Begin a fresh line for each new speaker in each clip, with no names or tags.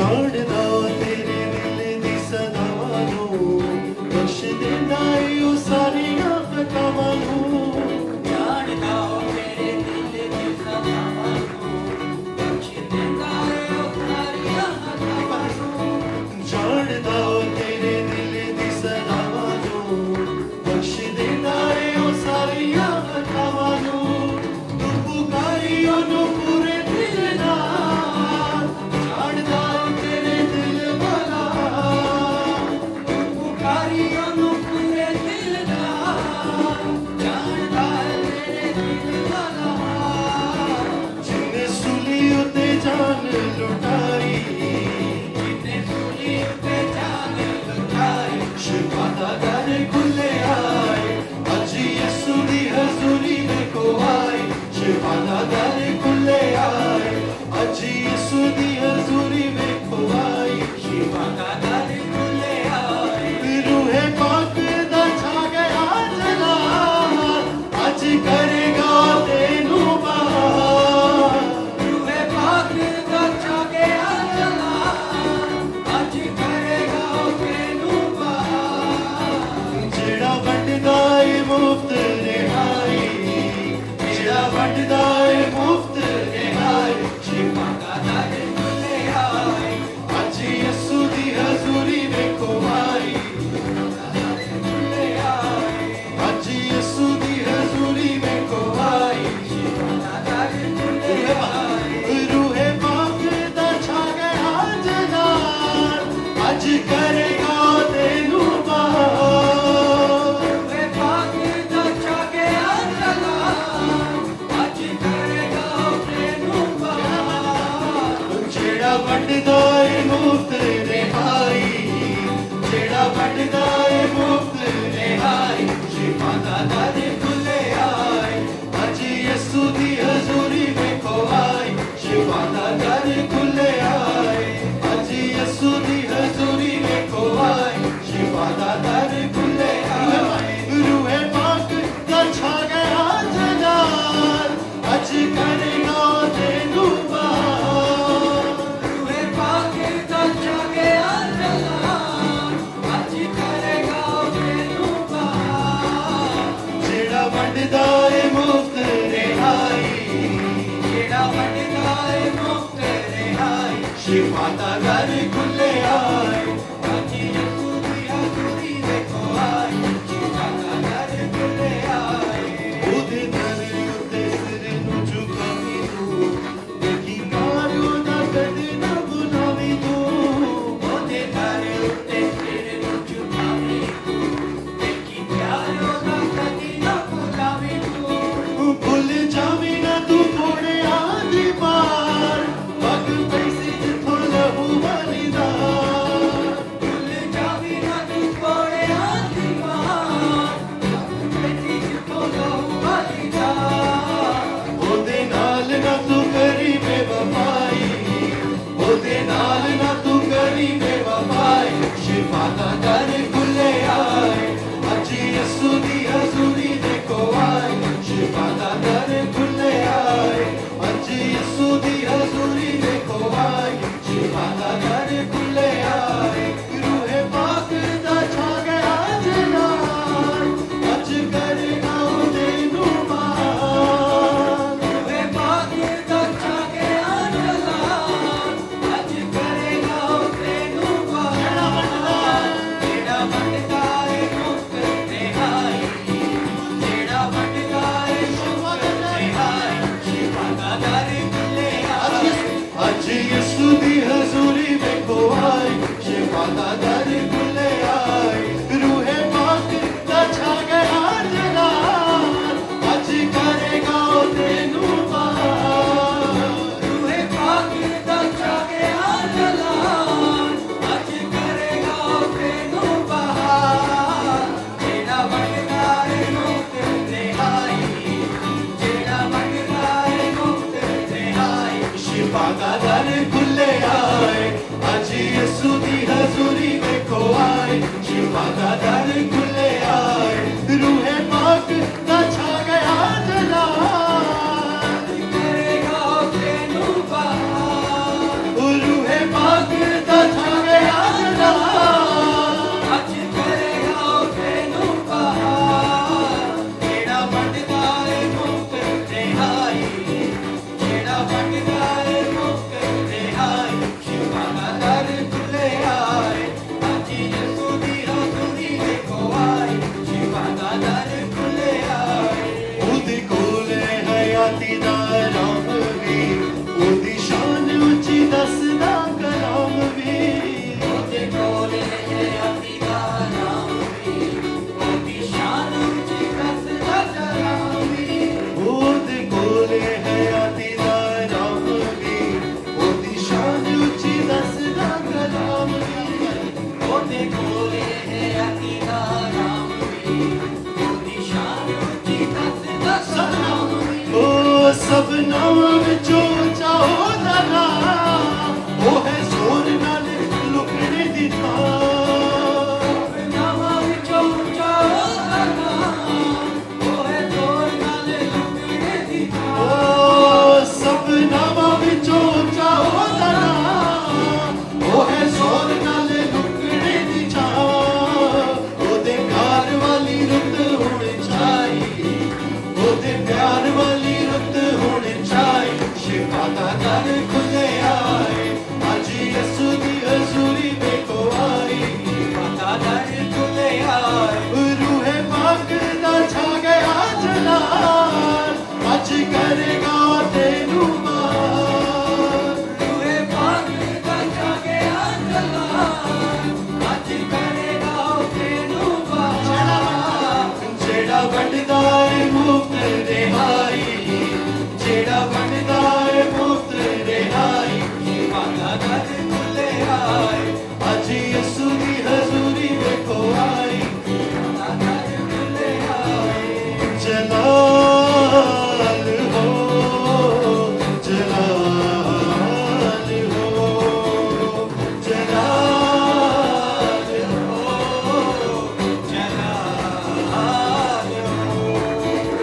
ਜਾਣਦਾ ਤੇਰੇ ਦਿਲ ਦੀ ਸਦਾਵਾਂ ਨੂੰ, ਬਖਸ਼ ਦਿੰਦਾ ਏ ਉਹ ਸਾਰੀਆਂ ਖਤਾਵਾਂ ਨੂੰ।
ਜਾਣਦਾ ਤੇਰੇ ਦਿਲ ਦੀ ਸਦਾਵਾਂ ਨੂੰ, ਬਖਸ਼ ਦਿੰਦਾ ਏ ਉਹ ਸਾਰੀਆਂ ਖਤਾਵਾਂ ਨੂੰ।
ਜਾਣਦਾ ਤੇਰੇ ਦਿਲ ਦੀ ਸਦਾਵਾਂ ਨੂੰ, ਬਖਸ਼ ਦਿੰਦਾ ਏ ਉਹ ਸਾਰੀਆਂ ਖਤਾਵਾਂ ਨੂੰ। ਤੂੰ ਪੁਕਾਰੀ ਉਹਨੂੰ ਪੂਰੇ ਦਿਲ ਨਾਲ, ਜਾਣਦਾ ਤੇਰੇ ਦਿਲ ਵਾਲਾ।
ਤੂੰ ਪੁਕਾਰੀ ਉਹਨੂੰ ਪੂਰੇ ਦਿਲ ਨਾਲ, ਜਾਣਦਾ ਤੇਰੇ ਦਿਲ ਵਾਲਾ।
ਜਿੰਨੇ ਸੂਲੀ ਉੱਤੇ ਜਾਨ ਲੁਟਾਈ,
ਜਿੰਨੇ ਸੂਲੀ ਉੱਤੇ ਜਾਨ ਲੁਟਾਈ,
ਸ਼ਿਫਾ ਦਾ ਦਰ ਖੁੱਲਿਆ ਏ, ਅੱਜ ਯਿਸੂ ਦੀ ਹਜ਼ੂਰੀ ਵੇਖੋ ਆਈ। ਸ਼ਿਫਾ ਦਾ ਦਰ ਖੁੱਲਿਆ ਏ, ਅੱਜ ਯਿਸੂ ਦੀ ਹਜ਼ੂਰੀ ਵੇਖੋ ਆਈ।
ਸ਼ਿਫਾ ਦਾ ਦਰ ਖੁੱਲਿਆ ਏ,
ਰੂਹੇ ਪਾਕ ਦਾ ਛਾ ਗਿਆ ਜਲਾਲ, ਅੱਜ ਕਰੇਗਾ ਤੈਨੂੰ ਬਾਹਰ।
ਰੂਹੇ ਪਾਕ ਦਾ ਛਾ ਗਿਆ ਜਲਾਲ, ਅੱਜ ਕਰੇਗਾ ਤੈਨੂੰ ਬਾਹਰ।
ਜਿਹੜਾ ਵੰਡਦਾ ਏ ਮੁਫਤ ਰਿਹਾਈ, ਜਿਹੜਾ ਵੰਡਦਾ ਏ ਮੁਫਤ ਰਿਹਾਈ।
ਸ਼ਿਫਾ ਦਾ ਦਰ ਖੁੱਲਿਆ ਏ,
ਅੱਜ ਯਿਸੂ ਦੀ ਹਜ਼ੂਰੀ ਵੇਖੋ ਆਈ।
ਖੁੱਲਿਆ ਏ,
ਅੱਜ ਯਿਸੂ ਦੀ ਹਜ਼ੂਰੀ ਵੇਖੋ ਆਈ।
ਸ਼ਿਫਾ ਦਾ ਦਰ ਖੁੱਲਿਆ ਏ,
ਰੂਹੇ ਪਾਕ ਦਾ ਛਾ ਗਿਆ ਜਲਾਲ, ਅੱਜ ਕਰੇਗਾ ਤੈਨੂੰ ਬਾਹਰ।
ਰੂਹੇ ਪਾਕ ਦਾ ਛਾ ਗਿਆ ਜਲਾਲ, ਅੱਜ ਕਰੇਗਾ ਤੈਨੂੰ ਬਾਹਰ।
ਜਿਹੜਾ ਵੰਡਦਾ ਏ ਮੁਫਤ ਰਿਹਾਈ, ਜਿਹੜਾ ਵੰਡਦਾ ਏ ਮੁਫਤ ਰਿਹਾਈ। ਸ਼ਿਫਾ ਦਾ ਦਰ ਖੁੱਲਿਆ ਏ, ਅੱਜ ਯਿਸੂ ਦੀ ਹਜ਼ੂਰੀ ਵੇਖੋ ਆਈ। ਸ਼ਿਫਾ ਦਾ ਦਰ ਖੁੱਲਿਆ ਏ, ਅੱਜ ਯਿਸੂ ਦੀ ਹਜ਼ੂਰੀ ਵੇਖੋ ਆਈ। ਸ਼ਿਫਾ ਦਾ ਦਰ ਖੁੱਲਿਆ ਏ, ਰੂਹੇ ਪਾਕ ਦਾ ਛਾ ਗਿਆ ਜਲਾਲ, ਅੱਜ ਕਰੇਗਾ ਤੈਨੂੰ ਬਾਹਰ।
ਰੂਹੇ ਪਾਕ ਦਾ ਛਾ ਗਿਆ ਜਲਾਲ, ਅੱਜ ਕਰੇਗਾ ਤੈਨੂੰ ਬਾਹਰ।
ਜਿਹੜਾ ਵੰਡਦਾ ਏ ਮੁਫਤ ਰਿਹਾਈ,
ਜਿਹੜਾ ਵੰਡਦਾ ਏ ਮੁਫਤ ਰਿਹਾਈ,
ਸ਼ਿਫਾ ਦਾ ਦਰ ਖੁੱਲਿਆ ਏ,
ਅੱਜ ਯਿਸੂ ਦੀ ਹਜ਼ੂਰੀ ਵੇਖੋ ਆਈ। ਸ਼ਿਫਾ ਦਾ ਦਰ ਖੁੱਲਿਆ ਏ,
ਉਹਦੇ ਦਰ ਉੱਤੇ ਸਿਰ ਨੂੰ ਝੁਕਾਵੀਂ ਤੂੰ, ਦੇਖੀ ਕਾਰ ਉਹਦਾ ਕਦੇ ਨਾ ਬੁਲਾਵੀਂ ਤੂੰ।
ਉਹਦੇ ਦਰ ਉੱਤੇ ਸਿਰ ਨੂੰ ਝੁਕਾਵੀਂ ਤੂੰ, ਦੇਖੀ ਪਿਆਰ ਉਹਦਾ ਕਦੀ ਨਾ ਭੁਲਾਵੀਂ ਤੂੰ।
ਭੁੱਲ ਜਾਵੀਂ ਨਾ ਤੂੰ ਥੋੜਿਆਂ ਦੀ ਮਾਰ, ਪੱਗ ਪੈਸੇ ਜਿੱਥੋਂ ਲਹੂ ਵਰਦਾ।
ਭੁੱਲ ਜਾਵੀਂ ਨਾ ਤੂੰ ਕੋੜਿਆਂ ਦੀ ਮਾਰ, ਬੇਟੀ ਜਿੱਥੋਂ ਲਹੂ ਵਗਦਾ।
ਉਹਦੇ ਨਾਲ ਨਾ ਤੂੰ ਕਰੀ ਬੇਵਫਾਈ, ਉਹਦੇ ਨਾਲ ਨਾ ਤੂੰ ਕਰੀ ਬੇਵਫਾਈ। ਸ਼ਿਫਾ ਦਾ ਦਰ ਖੁੱਲਿਆ ਏ, ਅੱਜ ਯਿਸੂ ਦੀ ਹਜ਼ੂਰੀ ਦੇਖੋ ਆਈ। ਸ਼ਿਫਾ ਦਾ ਦਰ ਖੁੱਲਿਆ ਏ, ਅੱਜ ਯਿਸੂ ਦੀ ਹਜ਼ੂਰੀ ਦੇਖੋ ਆਈ। ਸ਼ਿਫਾ ਦਾ ਦਰ ਖੁੱਲਿਆ ਏ, ਰੂਹੇ ਪਾਕ ਦਾ ਛਾ ਗਿਆ ਜਲਾਲ, ਅੱਜ ਕਰੇਗਾ ਤੈਨੂੰ ਬਾਹਰ।
ਰੂਹੇ ਪਾਕ ਦਾ ਛਾ ਗਿਆ ਜਲਾਲ, ਅੱਜ ਕਰੇਗਾ ਤੈਨੂੰ ਬਾਹਰ। ਉਹਦੇ ਕੋਲੇ ਹੈ ਅਕੀਦਾ ਰਾਮ ਵੀ ਉਹਦੀ ਸ਼ਾਨ ਉੱਚੀ ਦੱਸਦਾ ਸਤਨਾਮ ਵੀ
ओ सबनाम विचों ऊंचा ओदा नाम ओ है जोर नाल लुकड़े दी थां
ਨਾਵਾਂ ਵਿੱਚੋਂ ਉੱਚਾ ਉਹਦਾ ਨਾਮ ਉਹ ਹੈ ਜ਼ੋਰ ਨਾਲ ਲੁਕੜੇ ਦੀ ਥਾਂ
ओ सबनाम विचों ऊंचा ओदा नाम ओ है जोर नाल लुकड़े दी थां ओदे प्यार वाली रुत हुण छाई ओदे प्यार वाली रुत हुण छाई शिफा दा दर खुले आए अज यसू दी हजूरी देखो आई
ਪਤਾ ਦਰ ਖੁੱਲੇ ਆਏ
रूहे पाक दा छा गया जलाल अज करेगा तेनू मार
ਤੂਏ ਪਾਕ ਦਾ ਜਾਗਿਆ ਜਲਾਲ ਅੱਜ ਕਰੇਗਾ ਤੈਨੂੰ ਬਾਹਰ
जेड़ा वंडदा है मुफ्त रिहाई जेड़ा वंडदा है मुफ्त रिहाई
ਪਤਾ ਦਰ ਖੁੱਲੇ ਆਏ
अज यसू दी हजूरी देखो आई
ਪਤਾ ਦਰ ਖੁੱਲੇ ਆਏ
जलाल हो जलाल हो जलाल
ਜਲਾਲ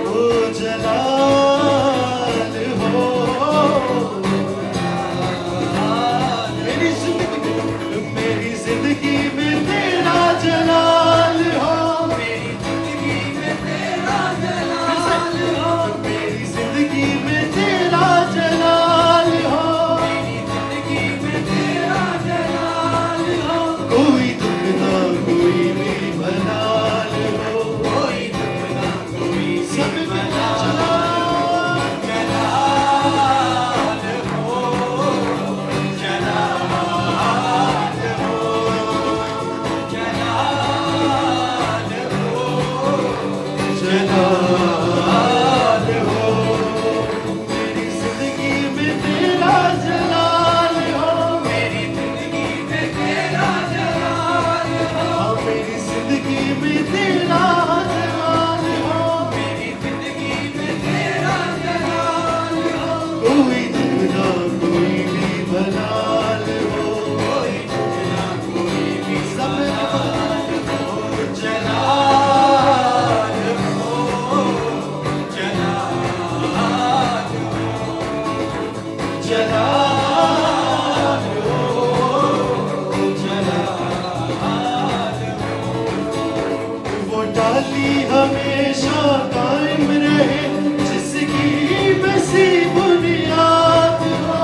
हो जलाल हो मेरी जिंदगी में तेरा जलाल हो
ਮੇਰੀ ਜ਼ਿੰਦਗੀ में तेरा जलाल हो
मेरी जिंदगी में तेरा जलाल हो
मेरी जिंदगी में तेरा जलाल हो
कोई दुख ना कोई भी भलाल हो
कोई दुख ना कोई
सब
भी
में
बला
जलाल
जलाल हो जलाल हो जलाल हो
जलाल हो मेरी जिंदगी में तेरा जलाल हो
मेरी जिंदगी में तेरा जलाल हो
मेरी जिंदगी में तेरा जलाल हो
मेरी जिंदगी में तेरा जलाल हो
कोई दुख ना कोई भी भलाल हो
कोई दुख ना कोई भी
सब में
जलाल हो जलाल हो जलाल
जलाल हो वो डाली हमेशा कायम रहे जिसकी बसी बुनियाद हो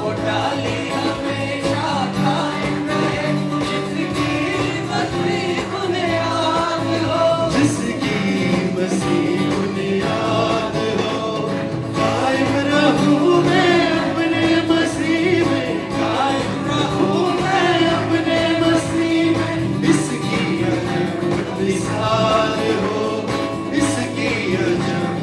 वो डाली हमेशा कायम रहे जिसकी मस्ती बुनियाद हो
जिसकी बसी बुनियाद हो कायम रहूं मैं अपने मसीह में
कायम रहूं
मैं अपने मसीह में इसकी अजब मिसाल हो इसकी अजब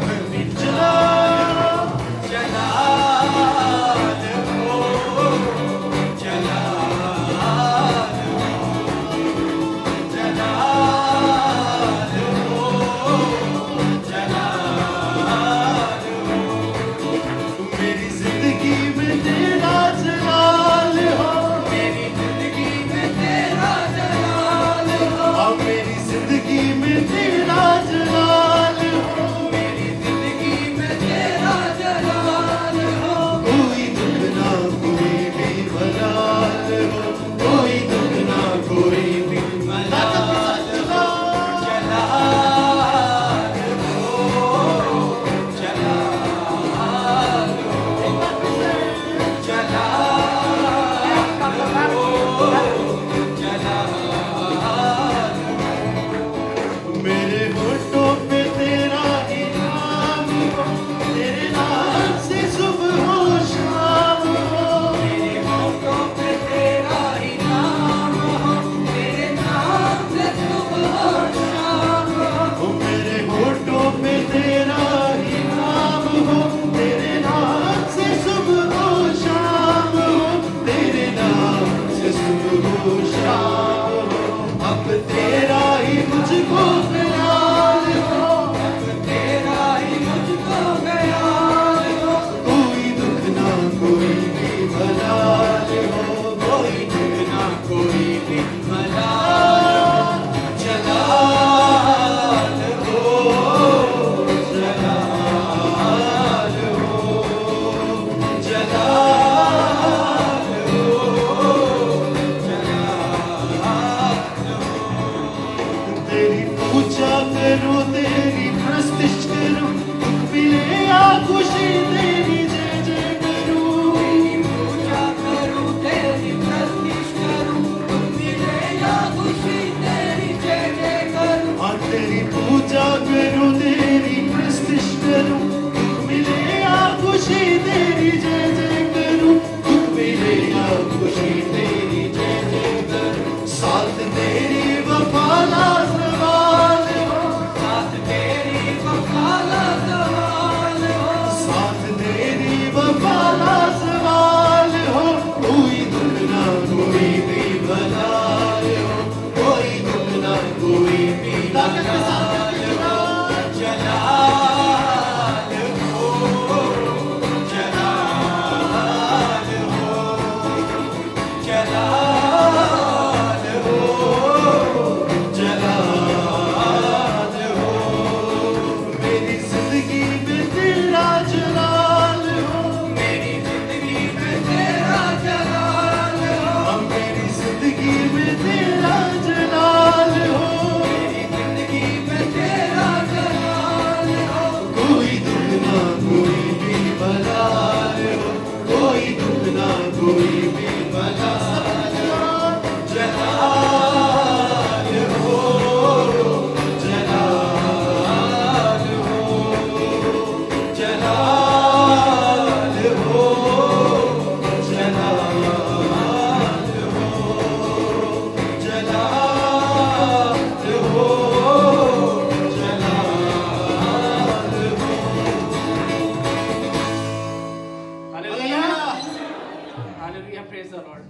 वाला सवाल हो,
साथ तेरी वफाला सवाल हो,
साथ तेरी वफाला सवाल हो, कोई दुख ना कोई भी भला हो, कोई दुख ना कोई भी भला हो।
जलाल हो, जलाल हो, जलाल हो,
जलाल हो, मेरी जिंदगी में तेरा जलाल हो,
मेरी जिंदगी में तेरा जलाल हो,
मेरी जिंदगी में तेरा जलाल हो,
मेरी जिंदगी में तेरा जलाल हो,
कोई दुख ना कोई भी भला हो, कोई दुख ना कोई भी भला हो। जलाल हो, जलाल हो, जलाल हो, जलाल हो, जलाल हो, जलाल हो।
Hallelujah. Hallelujah. Praise the Lord.